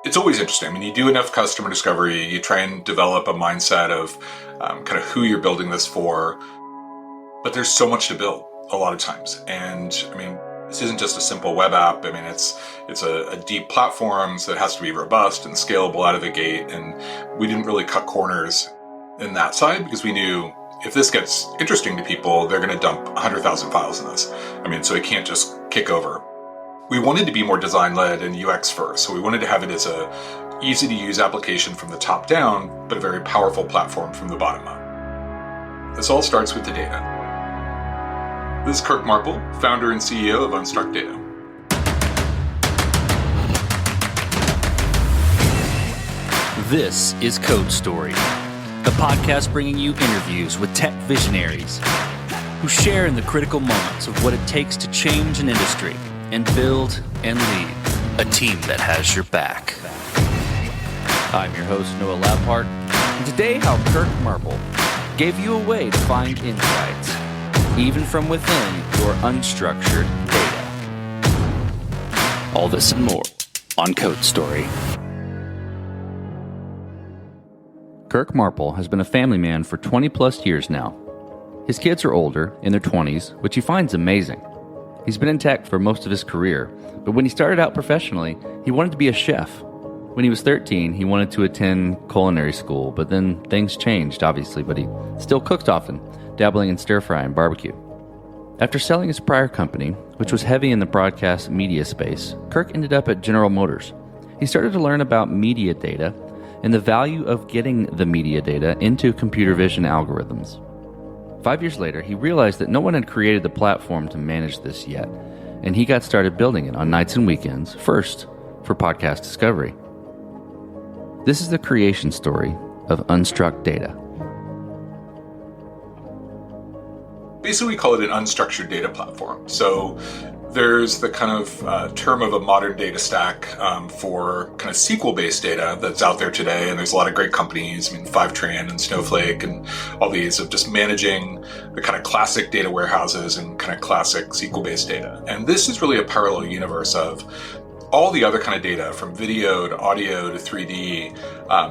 it's always interesting. I mean, you do enough customer discovery, you try and develop a mindset of kind of who you're building this for, but there's so much to build a lot of times. And I mean, this isn't just a simple web app. I mean, it's a deep platform, so it has to be robust and scalable out of the gate. And we didn't really cut corners in that side because we knew if this gets interesting to people, they're going to dump 100,000 files in this. I mean, so it can't just kick over. We wanted to be more design-led and UX first, so we wanted to have it as a easy-to-use application from the top down, but a very powerful platform from the bottom up. This all starts with the data. This is Kirk Marple, founder and CEO of Unstructured Data. This is Code Story, the podcast bringing you interviews with tech visionaries who share in the critical moments of what it takes to change an industry and build and lead a team that has your back. I'm your host, Noah Laphart, and today how Kirk Marple gave you a way to find insights, even from within your unstructured data. All this and more on Code Story. Kirk Marple has been a family man for 20 plus years now. His kids are older, in their 20s, which he finds amazing. He's been in tech for most of his career, but when he started out professionally, he wanted to be a chef. When he was 13, he wanted to attend culinary school, but then things changed, obviously, but he still cooks often, dabbling in stir-fry and barbecue. After selling his prior company, which was heavy in the broadcast media space, Kirk ended up at General Motors. He started to learn about media data and the value of getting the media data into computer vision algorithms. 5 years later, he realized that no one had created the platform to manage this yet, and he got started building it on nights and weekends, first for podcast discovery. This is the creation story of Unstructured Data. Basically, we call it an unstructured data platform. So there's the kind of term of a modern data stack for kind of SQL-based data that's out there today. And there's a lot of great companies, I mean, Fivetran and Snowflake and all these of just managing the kind of classic data warehouses and kind of classic SQL-based data. And this is really a parallel universe of all the other kind of data from video to audio to 3D,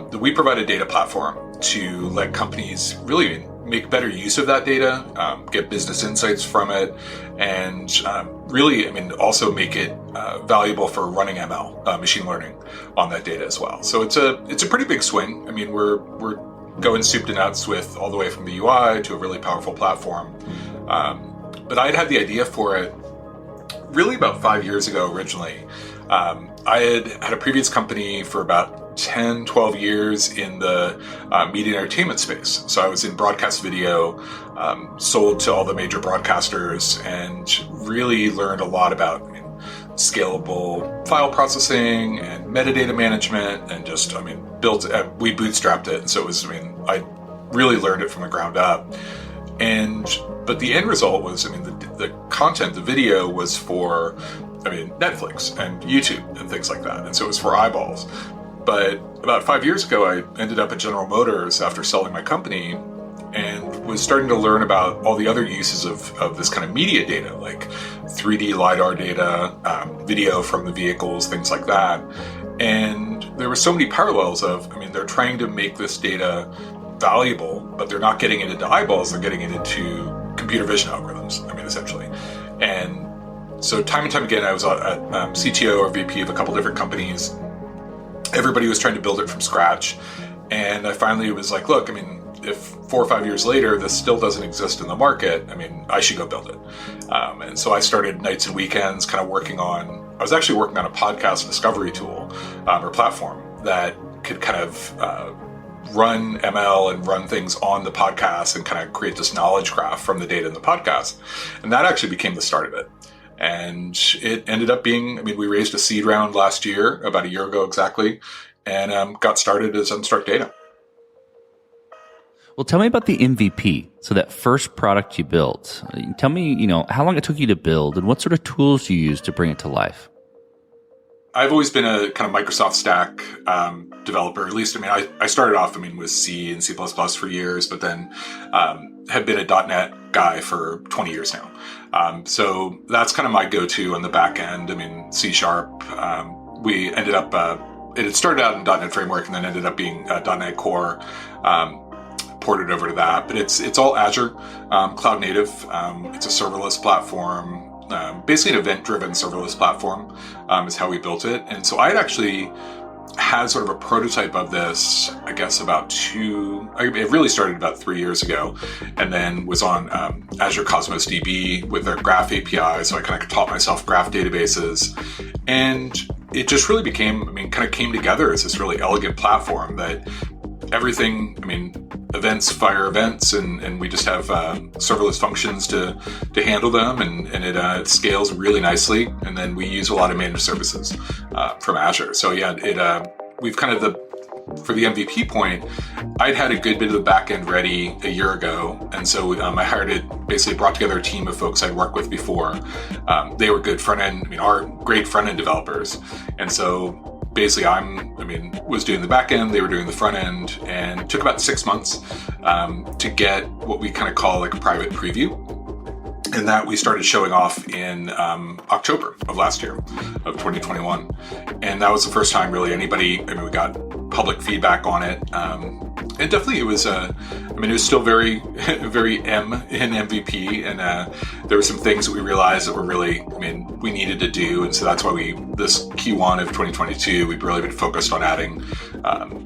that we provide a data platform to let companies really make better use of that data, get business insights from it, and really, I mean, also make it valuable for running ML, machine learning, on that data as well. So it's a pretty big swing. I mean, we're going soup to nuts with all the way from the UI to a really powerful platform. But I'd had the idea for it really about 5 years ago originally. I had a previous company for about 10, 12 years in the media and entertainment space. So I was in broadcast video, sold to all the major broadcasters, and really learned a lot about scalable file processing and metadata management, and just, I mean, we bootstrapped it. And so it was, I mean, I really learned it from the ground up. But the end result was, I mean, the content, the video was for, I mean, Netflix and YouTube and things like that. And so it was for eyeballs. But about 5 years ago, I ended up at General Motors after selling my company and was starting to learn about all the other uses of this kind of media data, like 3D LiDAR data, video from the vehicles, things like that. And there were so many parallels of, I mean, they're trying to make this data valuable, but they're not getting it into eyeballs, they're getting it into computer vision algorithms, I mean, essentially. And so time and time again, I was a CTO or VP of a couple different companies. Everybody was trying to build it from scratch. And I finally was like, look, I mean, if 4 or 5 years later, this still doesn't exist in the market, I mean, I should go build it. And so I started nights and weekends kind of I was actually working on a podcast discovery tool or platform that could kind of run ML and run things on the podcast and kind of create this knowledge graph from the data in the podcast. And that actually became the start of it. And it ended up being, I mean, we raised a seed round last year, about a year ago exactly, and got started as Unstructured Data. Well, tell me about the MVP. So that first product you built. Tell me, how long it took you to build and what sort of tools you used to bring it to life. I've always been a kind of Microsoft stack developer. At least, I mean, I started off, I mean, with C and C++ for years, but then have been a .NET guy for 20 years now. So that's kind of my go-to on the back end. I mean, C#. We ended up it had started out in .NET Framework and then ended up being .NET Core, ported over to that. But it's all Azure, cloud native. It's a serverless platform. Basically an event-driven serverless platform is how we built it. And so I had actually had sort of a prototype of this, I guess it really started about 3 years ago, and then was on Azure Cosmos DB with their Graph API. So I kind of taught myself graph databases, and it just really kind of came together as this really elegant platform that everything, events fire events, and we just have serverless functions to handle them, and it scales really nicely. And then we use a lot of managed services from Azure. So yeah, we've kind of for the MVP point, I'd had a good bit of the back end ready a year ago. And so I basically brought together a team of folks I'd worked with before. They were good front end, are great front end developers. And so basically was doing the back end, they were doing the front end, and it took about 6 months to get what we kind of call like a private preview. And that we started showing off in October of last year, of 2021. And that was the first time really we got public feedback on it. And definitely it was still very, very M in MVP. And there were some things that we realized that were really, we needed to do. And so that's why this Q1 of 2022, we've really been focused on adding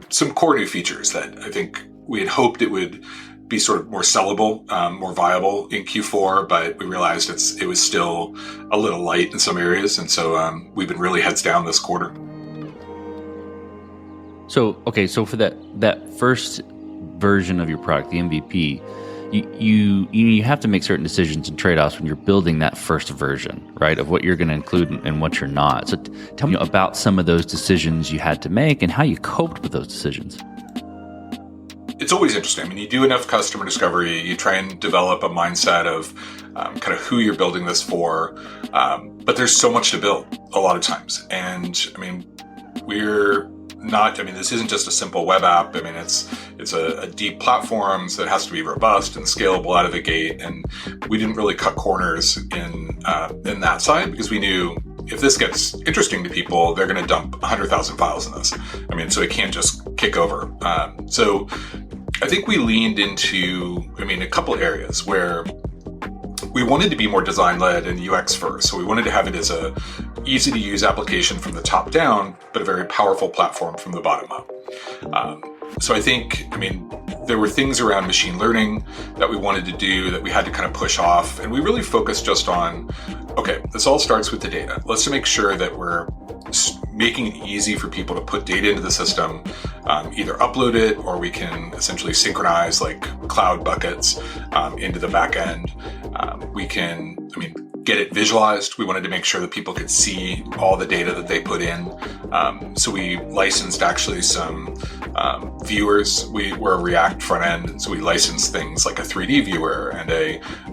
some core new features that I think we had hoped it would be sort of more sellable, more viable in Q4, but we realized it was still a little light in some areas. And so we've been really heads down this quarter. So for that first version of your product, the MVP, you have to make certain decisions and trade-offs when you're building that first version, right, of what you're going to include and what you're not. So tell me about some of those decisions you had to make and how you coped with those decisions. It's always interesting. You do enough customer discovery, you try and develop a mindset of kind of who you're building this for, but there's so much to build a lot of times. And we're not, this isn't just a simple web app. It's a deep platform, so it has to be robust and scalable out of the gate. And we didn't really cut corners in that side, because we knew if this gets interesting to people, they're going to dump 100,000 files in this. So it can't just kick over. So I think we leaned into, a couple areas where we wanted to be more design-led and UX first. So we wanted to have it as a easy-to-use application from the top down, but a very powerful platform from the bottom up. So I think, there were things around machine learning that we wanted to do that we had to kind of push off. And we really focused just on, okay, this all starts with the data. Let's make sure that we're making it easy for people to put data into the system, either upload it, or we can essentially synchronize like cloud buckets into the back end. We can, get it visualized. We wanted to make sure that people could see all the data that they put in. So we licensed actually some viewers. We're a React front end, so we licensed things like a 3D viewer and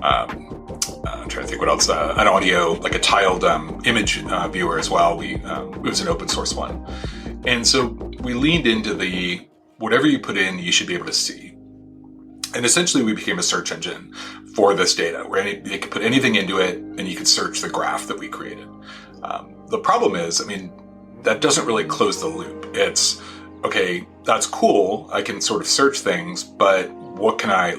I'm trying to think what else, an audio, like a tiled image viewer as well. It was an open source one. And so we leaned into whatever you put in, you should be able to see. And essentially we became a search engine for this data where they could put anything into it and you could search the graph that we created. The problem is, that doesn't really close the loop. It's, okay, that's cool. I can sort of search things, but what can I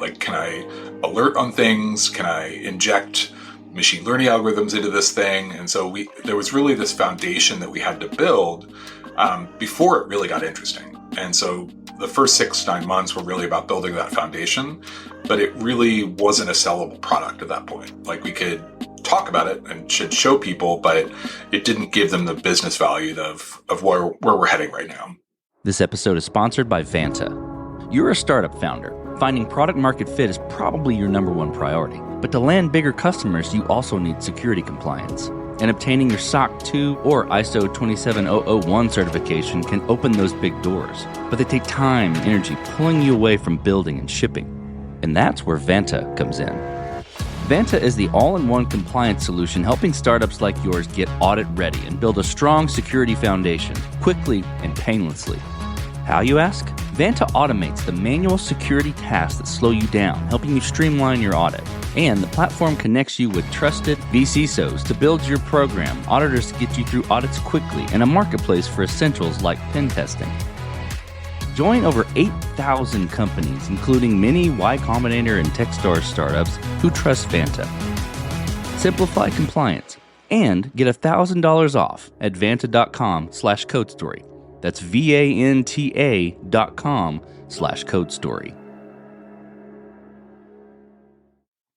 alert on things? Can I inject machine learning algorithms into this thing? And so there was really this foundation that we had to build before it really got interesting. And so the first 6 to 9 months were really about building that foundation, but it really wasn't a sellable product at that point. Like, we could talk about it and should show people, but it didn't give them the business value of where we're heading right now. This episode is sponsored by Vanta. You're a startup founder. Finding product market fit is probably your number one priority. But to land bigger customers, you also need security compliance. And obtaining your SOC 2 or ISO 27001 certification can open those big doors. But they take time and energy, pulling you away from building and shipping. And that's where Vanta comes in. Vanta is the all-in-one compliance solution helping startups like yours get audit ready and build a strong security foundation quickly and painlessly. How, you ask? Vanta automates the manual security tasks that slow you down, helping you streamline your audit. And the platform connects you with trusted VCSOs to build your program, auditors to get you through audits quickly, and a marketplace for essentials like pen testing. Join over 8,000 companies, including many Y Combinator and Techstars startups who trust Vanta. Simplify compliance and get $1,000 off at vanta.com/codestory. That's VANTA.com/codestory.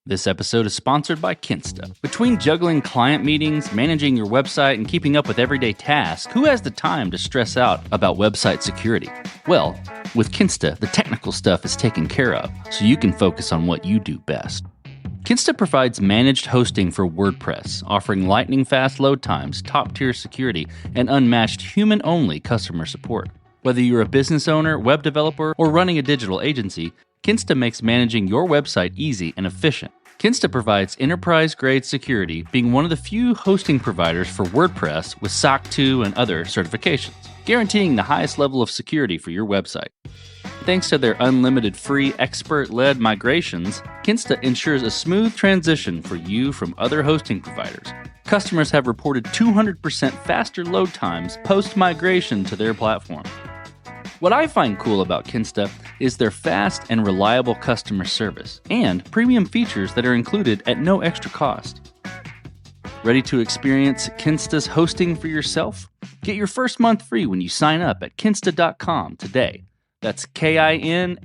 This episode is sponsored by Kinsta. Between juggling client meetings, managing your website, and keeping up with everyday tasks, who has the time to stress out about website security? Well, with Kinsta, the technical stuff is taken care of, so you can focus on what you do best. Kinsta provides managed hosting for WordPress, offering lightning-fast load times, top-tier security, and unmatched human-only customer support. Whether you're a business owner, web developer, or running a digital agency, Kinsta makes managing your website easy and efficient. Kinsta provides enterprise-grade security, being one of the few hosting providers for WordPress with SOC 2 and other certifications, guaranteeing the highest level of security for your website. Thanks to their unlimited free expert-led migrations, Kinsta ensures a smooth transition for you from other hosting providers. Customers have reported 200% faster load times post-migration to their platform. What I find cool about Kinsta is their fast and reliable customer service and premium features that are included at no extra cost. Ready to experience Kinsta's hosting for yourself? Get your first month free when you sign up at kinsta.com today. That's KINSTA.com.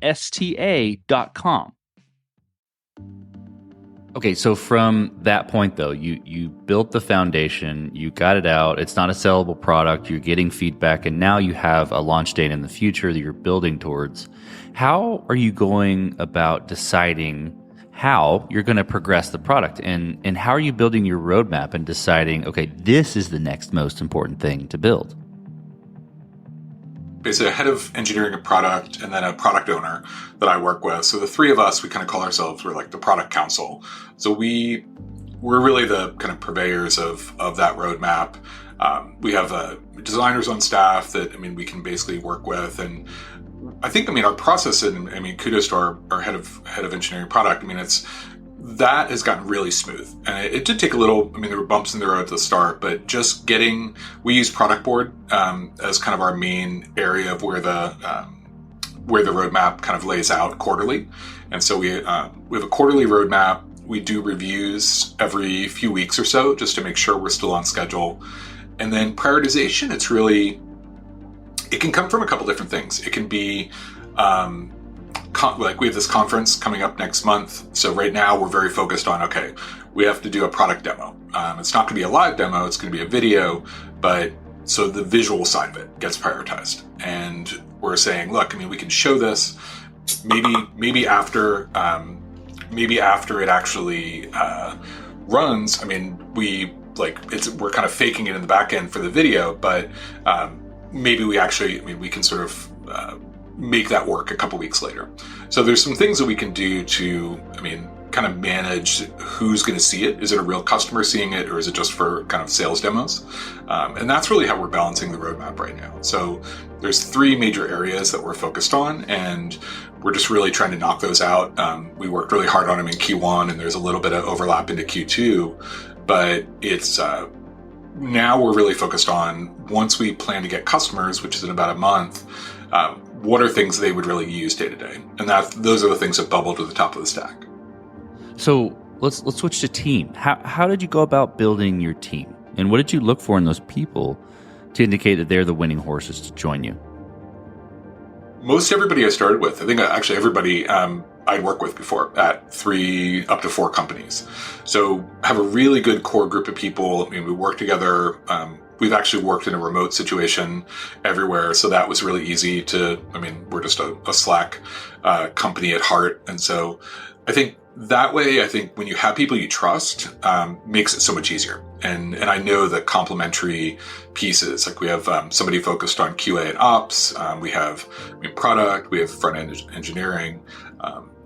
Okay, so from that point, though, you built the foundation, you got it out, it's not a sellable product, you're getting feedback, and now you have a launch date in the future that you're building towards. How are you going about deciding how you're going to progress the product? And how are you building your roadmap and deciding, okay, this is the next most important thing to build? Basically a head of engineering and product, and then a product owner that I work with. So the three of us, we kind of call ourselves, we're like the product council. So we're really the kind of purveyors of that roadmap. We have designers on staff that, we can basically work with. And I think, our process, and kudos to our head of engineering product. That has gotten really smooth. And it did take a little, there were bumps in the road at the start, but just we use Product Board as kind of our main area of where the roadmap kind of lays out quarterly. And so we have a quarterly roadmap. We do reviews every few weeks or so just to make sure we're still on schedule. And then prioritization, it can come from a couple different things. It can be, we have this conference coming up next month. So right now we're very focused on, okay, we have to do a product demo. It's not going to be a live demo, it's going to be a video, but so the visual side of it gets prioritized. And we're saying, look, we can show this maybe after it actually runs. We're kind of faking it in the back end for the video, but maybe we can sort of make that work a couple weeks later. So there's some things that we can do to, kind of manage who's going to see it. Is it a real customer seeing it, or is it just for kind of sales demos? And that's really how we're balancing the roadmap right now. So there's three major areas that we're focused on, and we're just really trying to knock those out. We worked really hard on them in Q1, and there's a little bit of overlap into Q2, but it's now we're really focused on, once we plan to get customers, which is in about a month, what are things they would really use day to day? And those are the things that bubble to the top of the stack. So let's switch to team. How did you go about building your team? And what did you look for in those people to indicate that they're the winning horses to join you? Most everybody I started with, I think actually everybody I'd worked with before at 3 up to 4 companies. So have a really good core group of people. We work together. We've actually worked in a remote situation everywhere. So that was really easy we're just a Slack company at heart. And so I think that way, when you have people you trust, makes it so much easier. And I know the complementary pieces, like we have somebody focused on QA and ops. We have product, we have front-end engineering.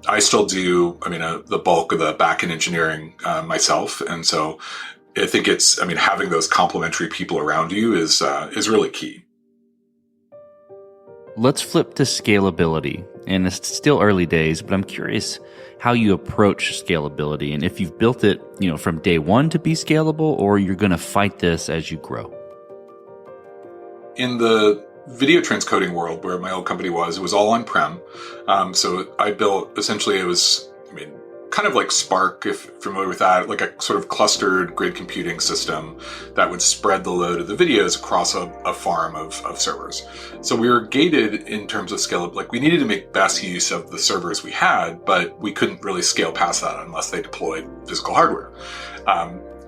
I still do, the bulk of the back-end engineering myself. And so I think it's, having those complementary people around you is really key. Let's flip to scalability. And it's still early days, but I'm curious, how you approach scalability and if you've built it, from day one to be scalable, or you're going to fight this as you grow. In the video transcoding world where my old company was, it was all on-prem. So I built, essentially it was, kind of like Spark, if you're familiar with that, like a sort of clustered grid computing system that would spread the load of the videos across a farm of servers. So we were gated in terms of scale. Like we needed to make best use of the servers we had, but we couldn't really scale past that unless they deployed physical hardware.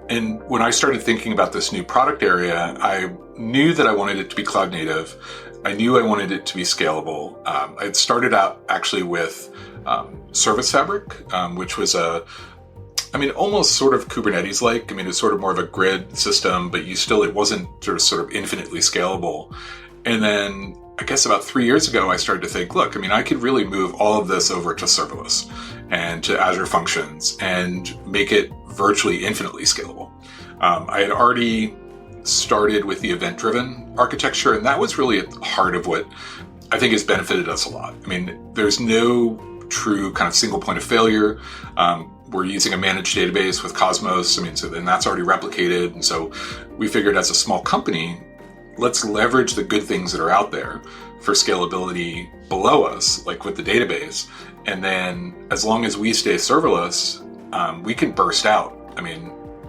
And when I started thinking about this new product area, I knew that I wanted it to be cloud native. I knew I wanted it to be scalable. I had started out actually with Service Fabric, which was almost sort of Kubernetes-like. It's sort of more of a grid system, but it wasn't sort of infinitely scalable. And then I guess about 3 years ago, I started to think, look, I could really move all of this over to serverless and to Azure Functions and make it virtually infinitely scalable. I had already started with the event-driven architecture, and that was really at the heart of what I think has benefited us a lot. There's no true kind of single point of failure. We're using a managed database with Cosmos. So then that's already replicated. And so we figured as a small company, let's leverage the good things that are out there for scalability below us, like with the database. And then as long as we stay serverless, we can burst out,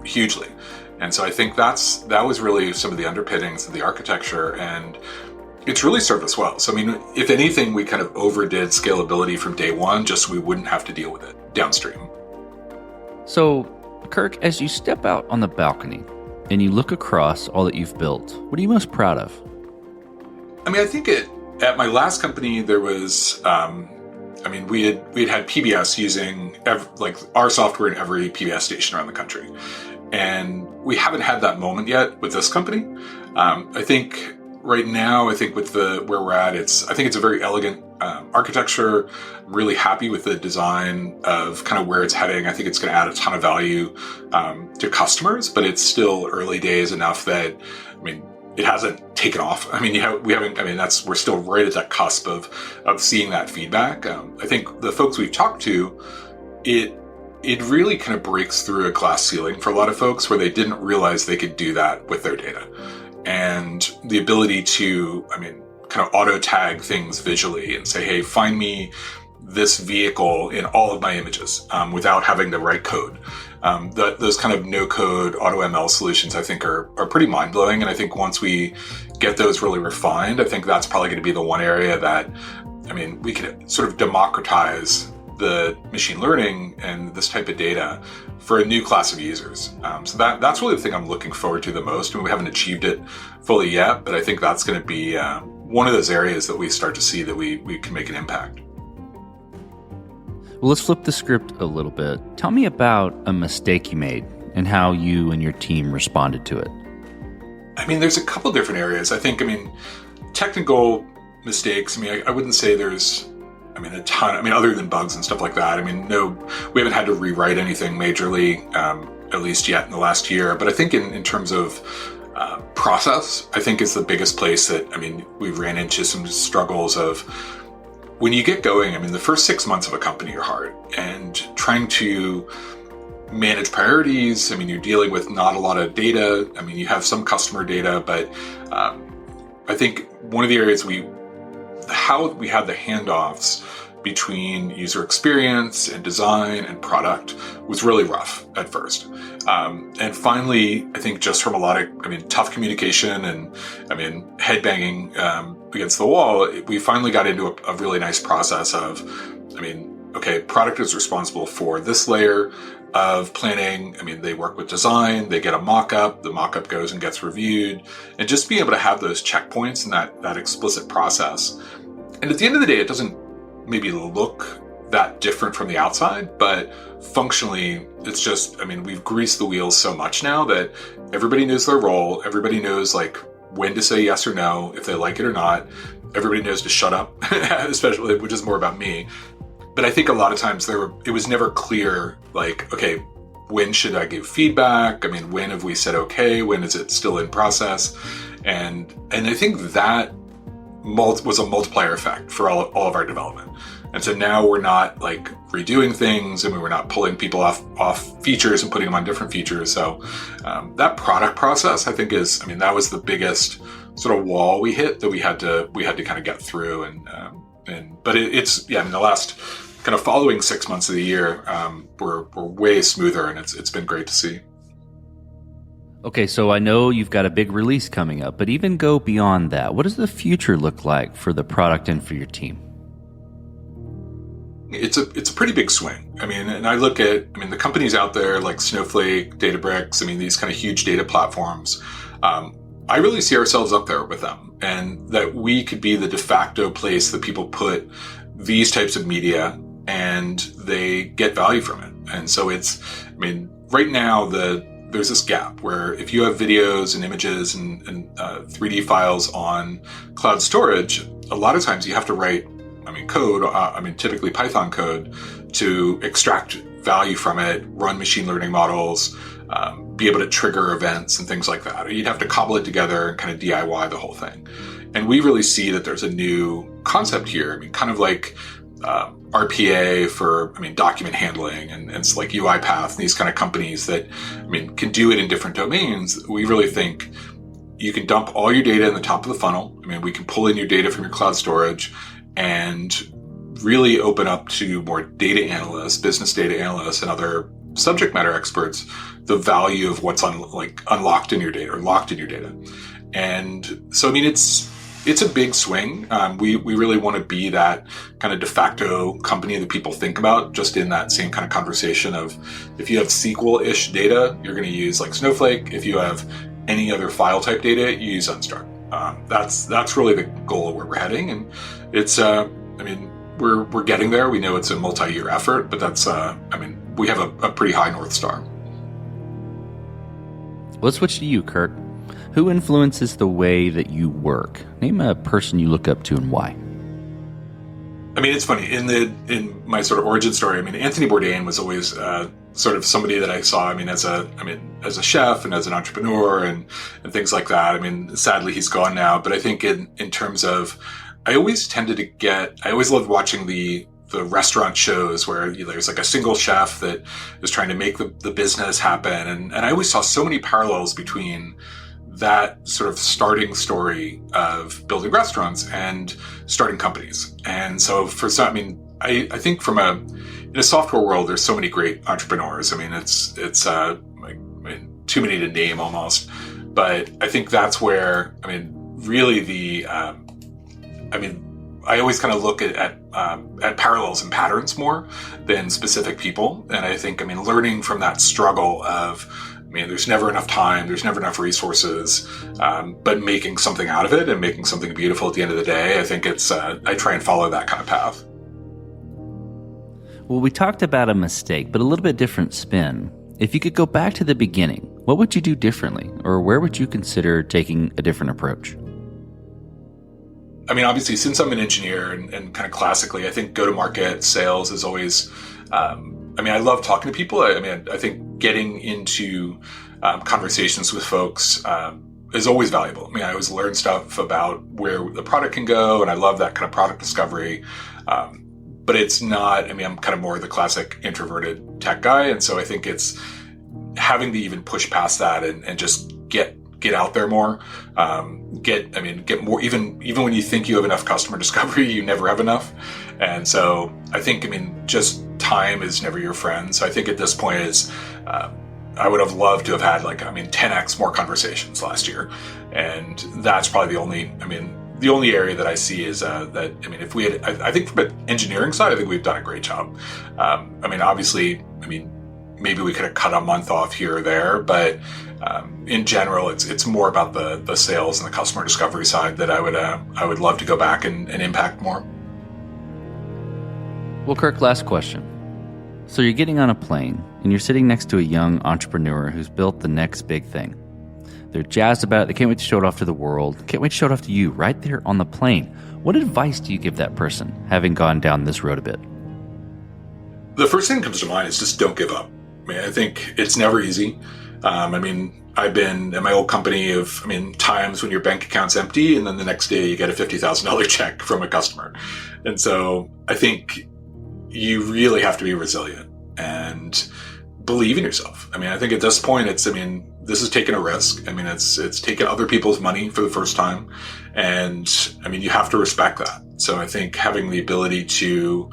hugely. And so I think that was really some of the underpinnings of the architecture, and it's really served us well. So, if anything, we kind of overdid scalability from day one, just so we wouldn't have to deal with it downstream. So, Kirk, as you step out on the balcony and you look across all that you've built, what are you most proud of? I think at my last company, there was, we had PBS using our software in every PBS station around the country. And we haven't had that moment yet with this company. I think right now, with where we're at, I think it's a very elegant architecture. I'm really happy with the design of kind of where it's heading. I think it's going to add a ton of value to customers, but it's still early days enough that, it hasn't taken off. We're still right at that cusp of seeing that feedback. I think the folks we've talked to, it really kind of breaks through a glass ceiling for a lot of folks where they didn't realize they could do that with their data. And the ability to, kind of auto tag things visually and say, hey, find me this vehicle in all of my images without having to write code. Those kind of no-code auto ML solutions, I think, are pretty mind-blowing. And I think once we get those really refined, I think that's probably going to be the one area that, we could sort of democratize the machine learning and this type of data for a new class of users. So that's really the thing I'm looking forward to the most. We haven't achieved it fully yet, but I think that's going to be one of those areas that we start to see that we can make an impact. Well, let's flip the script a little bit. Tell me about a mistake you made and how you and your team responded to it. There's a couple different areas. I think, technical mistakes, I wouldn't say there's a ton, other than bugs and stuff like that. No, we haven't had to rewrite anything majorly, at least yet in the last year. But I think in terms of process, I think is the biggest place that, we've ran into some struggles of when you get going. The first 6 months of a company are hard, and trying to manage priorities. You're dealing with not a lot of data. You have some customer data, but I think one of the areas how we had the handoffs between user experience and design and product was really rough at first. And finally, I think just from a lot of, tough communication and, headbanging against the wall, we finally got into a really nice process of, okay, product is responsible for this layer of planning. They work with design, they get a mock-up, the mock-up goes and gets reviewed, and just being able to have those checkpoints and that explicit process. And at the end of the day, it doesn't maybe look that different from the outside, but functionally, it's just, we've greased the wheels so much now that everybody knows their role, everybody knows when to say yes or no, if they like it or not, everybody knows to shut up, especially, which is more about me. But I think a lot of times it was never clear, okay, when should I give feedback? When have we said okay? When is it still in process? And I think that was a multiplier effect for all of our development. And so now we're not like redoing things, and we were not pulling people off features and putting them on different features. So that product process, I think, that was the biggest sort of wall we hit that we had to kind of get through. But the last kind of following 6 months of the year, we're way smoother, and it's been great to see. Okay, so I know you've got a big release coming up, but even go beyond that. What does the future look like for the product and for your team? It's a pretty big swing. And I look at, the companies out there like Snowflake, Databricks, these kind of huge data platforms. I really see ourselves up there with them, and that we could be the de facto place that people put these types of media and they get value from it. And so right now there's this gap where if you have videos and images and 3D files on cloud storage, a lot of times you have to write code, typically Python code, to extract value from it, run machine learning models, be able to trigger events and things like that. Or you'd have to cobble it together and kind of DIY the whole thing. And we really see that there's a new concept here. Kind of like RPA for, document handling, and it's like UiPath and these kind of companies that, can do it in different domains. We really think you can dump all your data in the top of the funnel. We can pull in your data from your cloud storage and really open up to more data analysts, business data analysts, and other subject matter experts the value of what's unlocked in your data or locked in your data. And so, it's a big swing. We really want to be that kind of de facto company that people think about, just in that same kind of conversation of, if you have SQL-ish data, you're going to use like Snowflake. If you have any other file type data, you use Unstructured. That's really the goal where we're heading. And it's, we're getting there. We know it's a multi-year effort, but that's, we have a pretty high North Star. Let's switch to you, Kirk. Who influences the way that you work? Name a person you look up to and why. It's funny, in my sort of origin story, Anthony Bourdain was always sort of somebody that I saw, as a chef and as an entrepreneur and things like that. Sadly he's gone now, but I think in terms of, I always loved watching the restaurant shows where there's like a single chef that is trying to make the business happen. And I always saw so many parallels between that sort of starting story of building restaurants and starting companies. And so for some, I think in a software world, there's so many great entrepreneurs. It's too many to name almost, but I think that's where, really I always kind of look at parallels and patterns more than specific people. And I think, learning from that struggle of, there's never enough time, there's never enough resources, but making something out of it and making something beautiful at the end of the day, I think I try and follow that kind of path. Well, we talked about a mistake, but a little bit different spin. If you could go back to the beginning, what would you do differently? Or where would you consider taking a different approach? Obviously, since I'm an engineer and kind of classically, I think go-to-market sales is always, I love talking to people. I think getting into conversations with folks is always valuable. I always learn stuff about where the product can go, and I love that kind of product discovery. But it's not, I'm kind of more the classic introverted tech guy. And so I think it's having to even push past that and just get out there more, get more, even when you think you have enough customer discovery, you never have enough. And so I think, just time is never your friend. So I think at this point I would have loved to have had 10x more conversations last year. And that's probably the only area that I see is that, if we had, I think from an engineering side, I think we've done a great job. Obviously, maybe we could have cut a month off here or there, but in general, it's more about the sales and the customer discovery side that I would love to go back and impact more. Well, Kirk, last question. So you're getting on a plane and you're sitting next to a young entrepreneur who's built the next big thing. They're jazzed about it. They can't wait to show it off to the world. Can't wait to show it off to you right there on the plane. What advice do you give that person, having gone down this road a bit? The first thing that comes to mind is just don't give up. I think it's never easy. I've been in my old company times when your bank account's empty and then the next day you get a $50,000 check from a customer. And so I think you really have to be resilient and believe in yourself. I think at this point, this is taking a risk. It's taking other people's money for the first time. And you have to respect that. So I think having the ability to,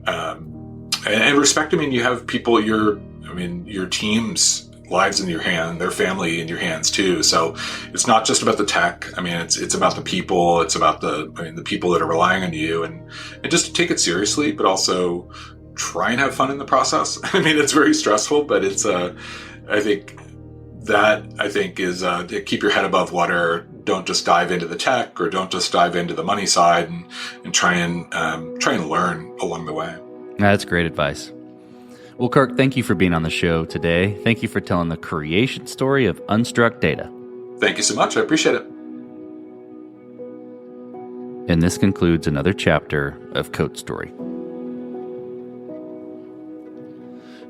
and respect, you have people, your team's lives in your hand, their family in your hands too. So it's not just about the tech. It's about the people. It's about the people that are relying on you, and just to take it seriously, but also try and have fun in the process. It's very stressful, but it's, I think is to keep your head above water. Don't just dive into the tech, or don't just dive into the money side, and try and learn along the way. That's great advice. Well, Kirk, thank you for being on the show today. Thank you for telling the creation story of Unstructured Data. Thank you so much. I appreciate it. And this concludes another chapter of Code Story.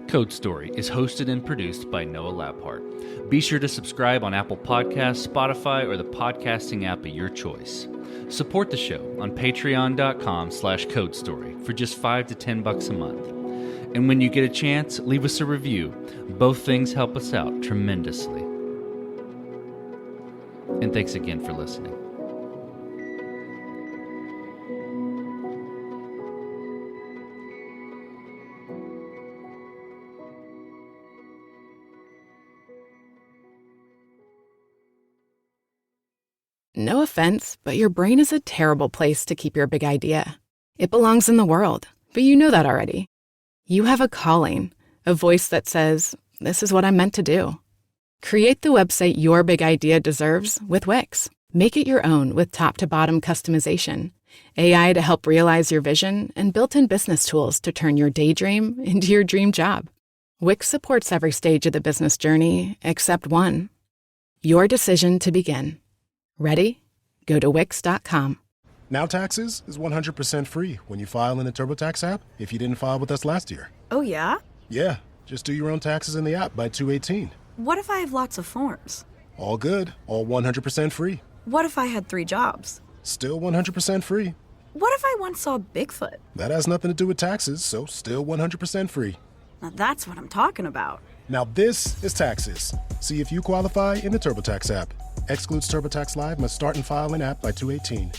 Code Story is hosted and produced by Noah Labhart. Be sure to subscribe on Apple Podcasts, Spotify, or the podcasting app of your choice. Support the show on patreon.com/codestory for just $5 to $10 a month. And when you get a chance, leave us a review. Both things help us out tremendously. And thanks again for listening. No offense, but your brain is a terrible place to keep your big idea. It belongs in the world, but you know that already. You have a calling, a voice that says, this is what I'm meant to do. Create the website your big idea deserves with Wix. Make it your own with top-to-bottom customization, AI to help realize your vision, and built-in business tools to turn your daydream into your dream job. Wix supports every stage of the business journey except one. Your decision to begin. Ready? Go to Wix.com. Now Taxes is 100% free when you file in the TurboTax app if you didn't file with us last year. Oh, yeah? Yeah, just do your own taxes in the app by 2/18. What if I have lots of forms? All good, all 100% free. What if I had 3 jobs? Still 100% free. What if I once saw Bigfoot? That has nothing to do with taxes, so still 100% free. Now that's what I'm talking about. Now this is Taxes. See if you qualify in the TurboTax app. Excludes TurboTax Live, must start and file in app by 2/18.